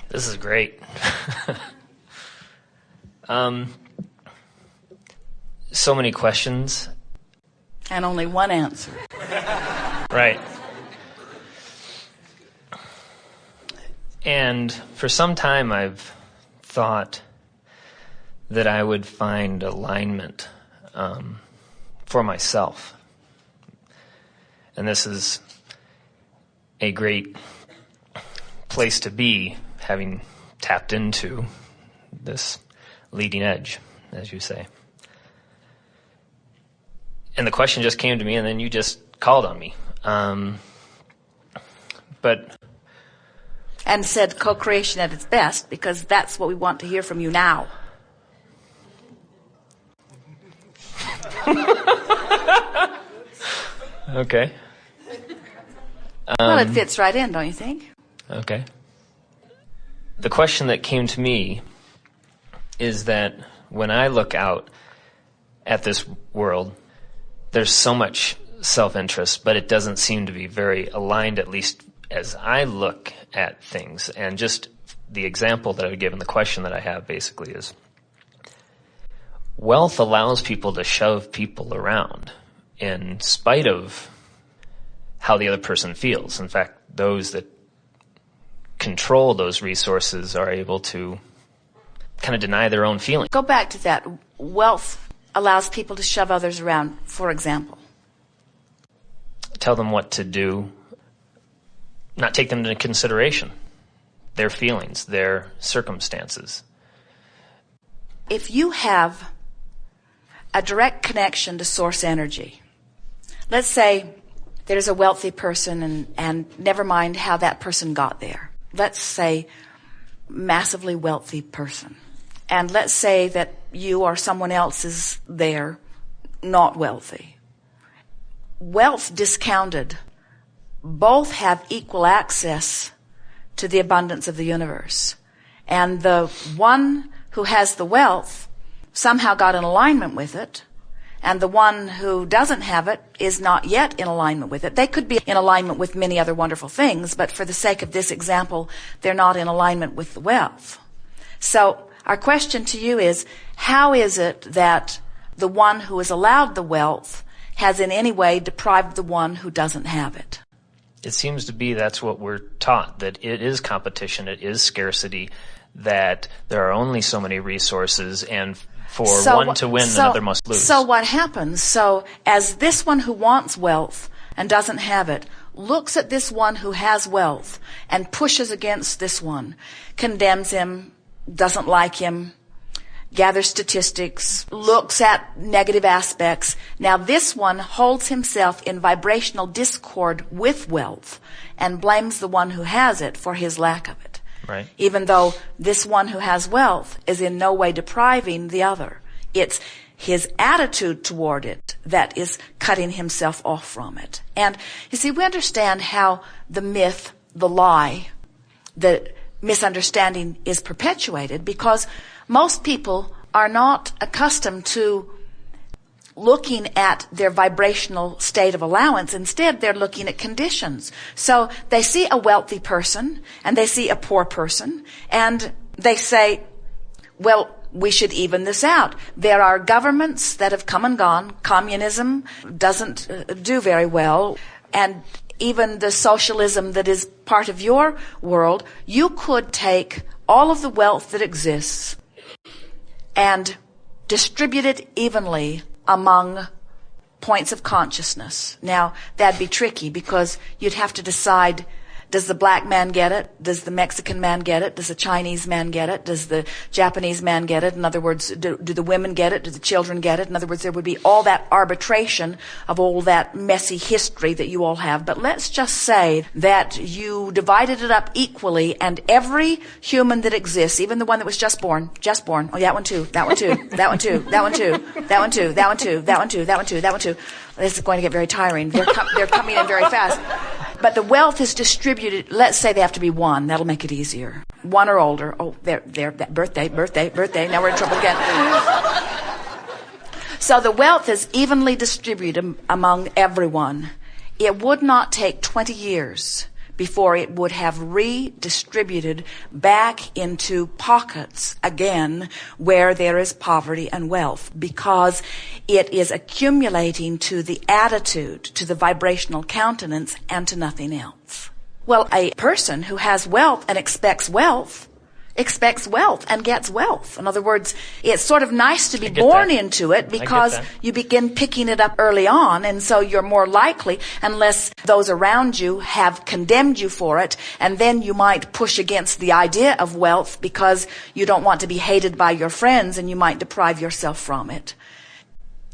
This is great. So many questions. And only one answer. Right. And for some time I've thought that I would find alignment for myself. And this is a great place to be, having tapped into this leading edge, as you say. And the question just came to me, and then you just called on me. And said co-creation at its best, because that's what we want to hear from you now. Okay. Well, it fits right in, don't you think? Okay. The question that came to me is that when I look out at this world, there's so much self-interest, but it doesn't seem to be very aligned, at least as I look at things. And just the example that I would give in the question that I have basically is, wealth allows people to shove people around in spite of how the other person feels. In fact, those that control those resources are able to kind of deny their own feelings. Go back to that. Wealth allows people to shove others around, for example. Tell them what to do, not take them into consideration, their feelings, their circumstances. If you have a direct connection to source energy, let's say there's a wealthy person, and never mind how that person got there. Let's say massively wealthy person. And let's say that you or someone else is there, not wealthy. Wealth discounted, both have equal access to the abundance of the universe. And the one who has the wealth somehow got in alignment with it, and the one who doesn't have it is not yet in alignment with it. They could be in alignment with many other wonderful things, but for the sake of this example, they're not in alignment with the wealth. So our question to you is, how is it that the one who is allowed the wealth has in any way deprived the one who doesn't have it? It seems to be that's what we're taught, that it is competition, it is scarcity, that there are only so many resources, and for one to win, another must lose. So what happens? So as this one who wants wealth and doesn't have it looks at this one who has wealth and pushes against this one, condemns him, doesn't like him, gathers statistics, looks at negative aspects. Now this one holds himself in vibrational discord with wealth and blames the one who has it for his lack of it. Right. Even though this one who has wealth is in no way depriving the other. It's his attitude toward it that is cutting himself off from it. And you see, we understand how the myth, the lie, the misunderstanding is perpetuated because most people are not accustomed to looking at their vibrational state of allowance. Instead, they're looking at conditions. So they see a wealthy person and they see a poor person and they say, well, we should even this out. There are governments that have come and gone. Communism doesn't do very well. And even the socialism that is part of your world, you could take all of the wealth that exists and distribute it evenly among points of consciousness. Now, that'd be tricky because you'd have to decide, does the black man get it? Does the Mexican man get it? Does the Chinese man get it? Does the Japanese man get it? In other words, do the women get it? Do the children get it? In other words, there would be all that arbitration of all that messy history that you all have. But let's just say that you divided it up equally and every human that exists, even the one that was just born, oh, that one too, that one too, that one too, that one too, that one too, that one too, that one too, that one too, that one too. This is going to get very tiring. They're coming in very fast. But the wealth is distributed. Let's say they have to be one. That'll make it easier. One or older. Oh, they're that birthday. Now we're in trouble again. So the wealth is evenly distributed among everyone. It would not take 20 years before it would have redistributed back into pockets again where there is poverty and wealth, because it is accumulating to the attitude, to the vibrational countenance, and to nothing else. Well, a person who has wealth and expects wealth and gets wealth. In other words, it's sort of nice to be born into it because you begin picking it up early on, and so you're more likely, unless those around you have condemned you for it, and then you might push against the idea of wealth because you don't want to be hated by your friends, and you might deprive yourself from it.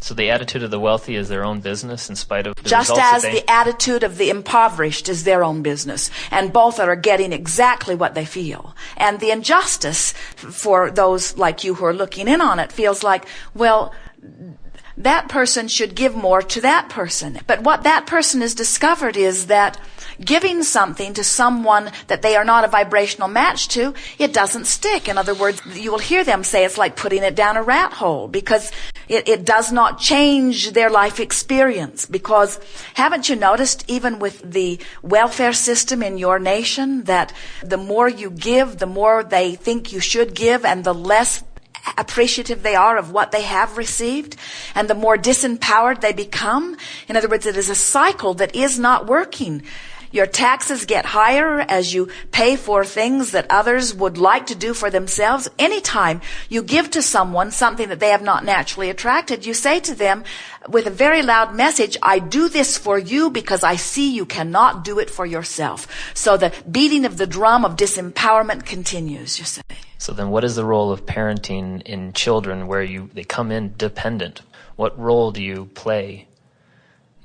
So the attitude of the wealthy is their own business in spite of the just results as the attitude of the impoverished is their own business, and both are getting exactly what they feel. And the injustice for those like you who are looking in on it feels like, well, that person should give more to that person. But what that person has discovered is that giving something to someone that they are not a vibrational match to, it doesn't stick. In other words, you will hear them say it's like putting it down a rat hole, because it does not change their life experience. Because haven't you noticed, even with the welfare system in your nation, that the more you give, the more they think you should give, and the less appreciative they are of what they have received, and the more disempowered they become? In other words, it is a cycle that is not working. Your taxes get higher as you pay for things that others would like to do for themselves. Anytime you give to someone something that they have not naturally attracted, you say to them with a very loud message, I do this for you because I see you cannot do it for yourself. So the beating of the drum of disempowerment continues, you say. So then what is the role of parenting in children where they come in dependent? What role do you play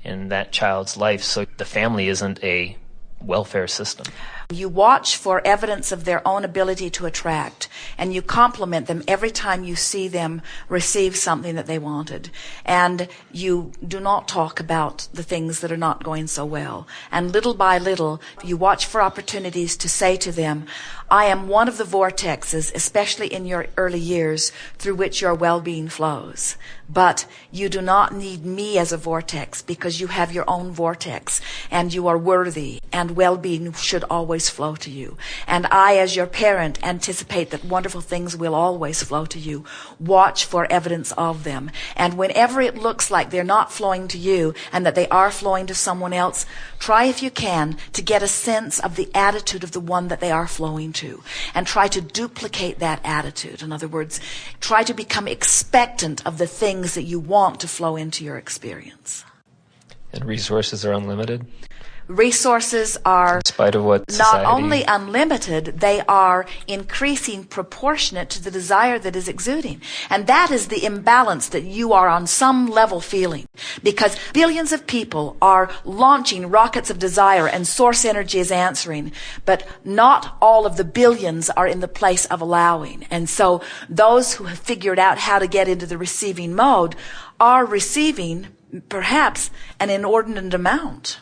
in that child's life so the family isn't a welfare system? You watch for evidence of their own ability to attract, and you compliment them every time you see them receive something that they wanted. And you do not talk about the things that are not going so well. And little by little, you watch for opportunities to say to them, I am one of the vortexes, especially in your early years, through which your well-being flows. But you do not need me as a vortex, because you have your own vortex, and you are worthy, and well-being should always flow to you. And I, as your parent, anticipate that wonderful things will always flow to you. Watch for evidence of them. And whenever it looks like they're not flowing to you and that they are flowing to someone else, try, if you can, to get a sense of the attitude of the one that they are flowing to, and try to duplicate that attitude. In other words, try to become expectant of the things that you want to flow into your experience. And resources are unlimited? Resources are, in spite of what society... not only unlimited, they are increasing proportionate to the desire that is exuding. And that is the imbalance that you are on some level feeling. Because billions of people are launching rockets of desire, and source energy is answering. But not all of the billions are in the place of allowing. And so those who have figured out how to get into the receiving mode are receiving perhaps an inordinate amount.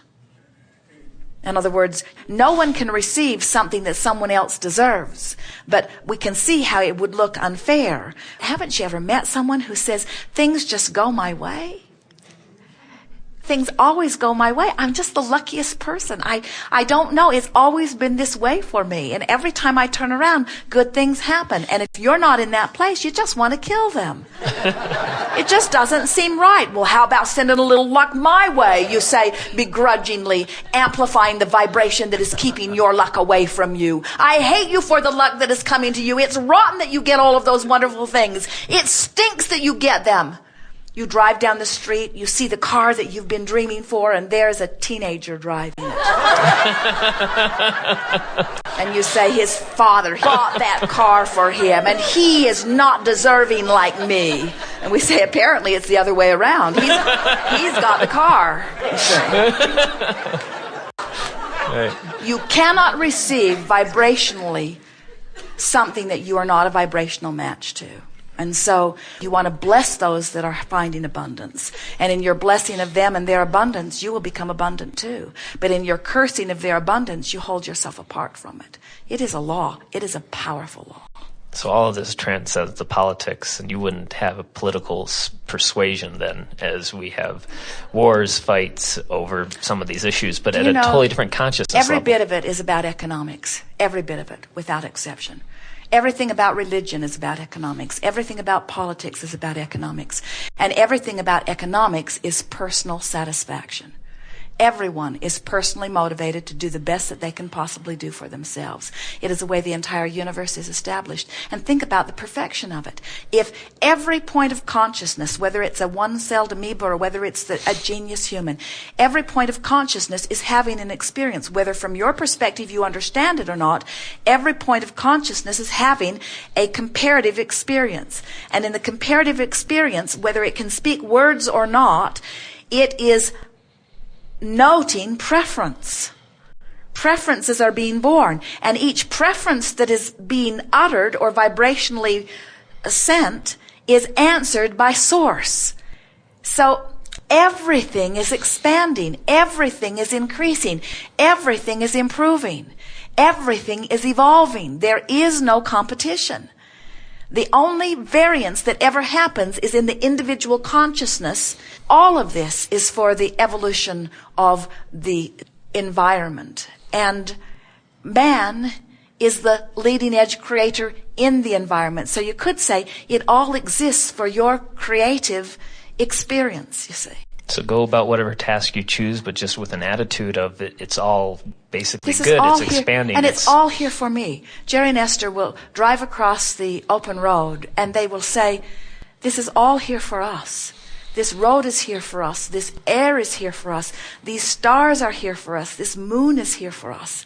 In other words, no one can receive something that someone else deserves, but we can see how it would look unfair. Haven't you ever met someone who says, things just go my way? Things always go my way. I'm just the luckiest person. I don't know. It's always been this way for me. And every time I turn around, good things happen. And if you're not in that place, you just want to kill them. It just doesn't seem right. Well, how about sending a little luck my way, you say, begrudgingly, amplifying the vibration that is keeping your luck away from you. I hate you for the luck that is coming to you. It's rotten that you get all of those wonderful things. It stinks that you get them. You drive down the street, you see the car that you've been dreaming for, and there's a teenager driving it. And you say, his father bought that car for him, and he is not deserving like me. And we say, apparently it's the other way around. He's got the car. Right. You cannot receive vibrationally something that you are not a vibrational match to. And so you want to bless those that are finding abundance. And in your blessing of them and their abundance, you will become abundant too. But in your cursing of their abundance, you hold yourself apart from it. It is a law. It is a powerful law. So all of this transcends the politics, and you wouldn't have a political persuasion then, as we have wars, fights over some of these issues, but at a totally different consciousness level. Every bit of it is about economics. Every bit of it, without exception. Everything about religion is about economics. Everything about politics is about economics. And everything about economics is personal satisfaction. Everyone is personally motivated to do the best that they can possibly do for themselves. It is the way the entire universe is established. And think about the perfection of it. If every point of consciousness, whether it's a one-celled amoeba or whether it's a genius human, every point of consciousness is having an experience, whether from your perspective you understand it or not, every point of consciousness is having a comparative experience. And in the comparative experience, whether it can speak words or not, it is noting preference. Preferences are being born, and each preference that is being uttered or vibrationally sent is answered by source. So everything is expanding, everything is increasing, everything is improving, everything is evolving. There is no competition. The only variance that ever happens is in the individual consciousness. All of this is for the evolution of the environment. And man is the leading edge creator in the environment. So you could say it all exists for your creative experience, you see. So go about whatever task you choose, but just with an attitude of it's all basically this good, it's here, expanding. And it's all here for me. Jerry and Esther will drive across the open road and they will say, this is all here for us. This road is here for us. This air is here for us. These stars are here for us. This moon is here for us.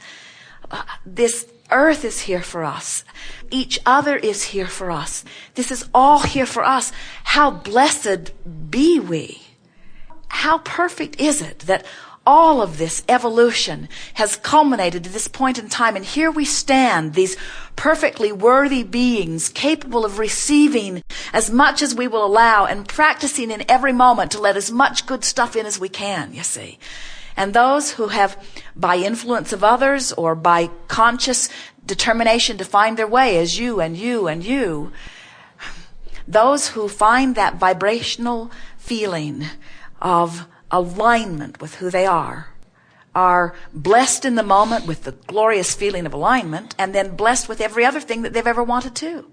This earth is here for us. Each other is here for us. This is all here for us. How blessed be we. How perfect is it that all of this evolution has culminated to this point in time, and here we stand, these perfectly worthy beings, capable of receiving as much as we will allow and practicing in every moment to let as much good stuff in as we can, you see. And those who have, by influence of others or by conscious determination to find their way, as you and you and you, those who find that vibrational feeling of alignment with who they are blessed in the moment with the glorious feeling of alignment, and then blessed with every other thing that they've ever wanted to.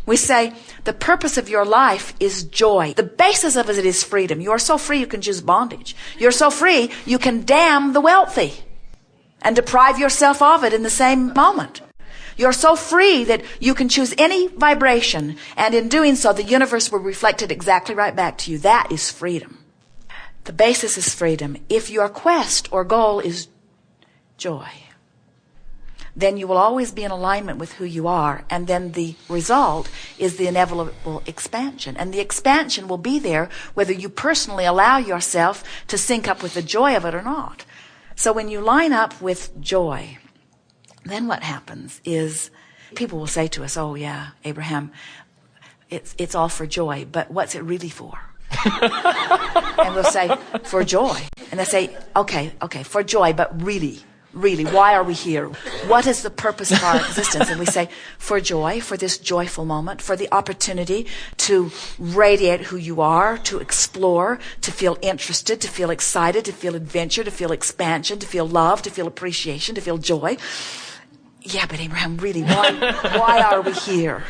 We say the purpose of your life is joy. The basis of it is freedom. You are so free you can choose bondage. You're so free you can damn the wealthy and deprive yourself of it in the same moment. You're so free that you can choose any vibration, and in doing so the universe will reflect it exactly right back to you. That is freedom. The basis is freedom. If your quest or goal is joy, then you will always be in alignment with who you are, and then the result is the inevitable expansion. And the expansion will be there whether you personally allow yourself to sync up with the joy of it or not. So when you line up with joy, then what happens is people will say to us, oh yeah, Abraham, it's all for joy, but what's it really for? And we'll say, for joy. And they say, okay, for joy, but really, why are we here? What is the purpose of our existence? And we say, for joy, for this joyful moment, for the opportunity to radiate who you are, to explore, to feel interested, to feel excited, to feel adventure, to feel expansion, to feel love, to feel appreciation, to feel joy. Yeah, but Abraham, really, why are we here?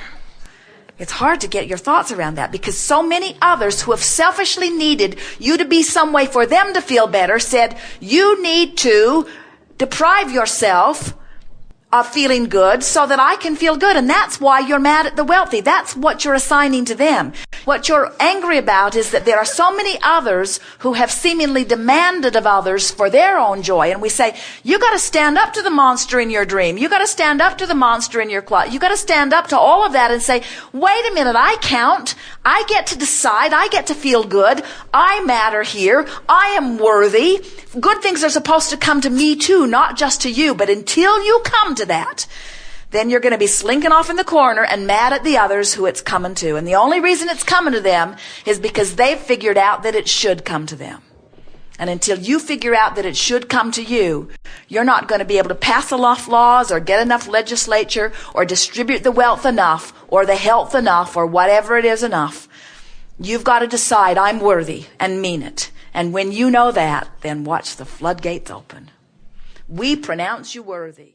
It's hard to get your thoughts around that, because so many others who have selfishly needed you to be some way for them to feel better said, you need to deprive yourself of feeling good so that I can feel good. And that's why you're mad at the wealthy. That's what you're assigning to them. What you're angry about is that there are so many others who have seemingly demanded of others for their own joy. And we say, you got to stand up to the monster in your dream. You got to stand up to the monster in your closet. You got to stand up to all of that and say, wait a minute, I count. I get to decide. I get to feel good. I matter here. I am worthy. Good things are supposed to come to me too, not just to you. But until you come to that, then you're going to be slinking off in the corner and mad at the others who it's coming to. And the only reason it's coming to them is because they've figured out that it should come to them. And until you figure out that it should come to you, you're not going to be able to pass enough laws or get enough legislature or distribute the wealth enough or the health enough or whatever it is enough. You've got to decide, I'm worthy, and mean it. And when you know that, then watch the floodgates open. We pronounce you worthy.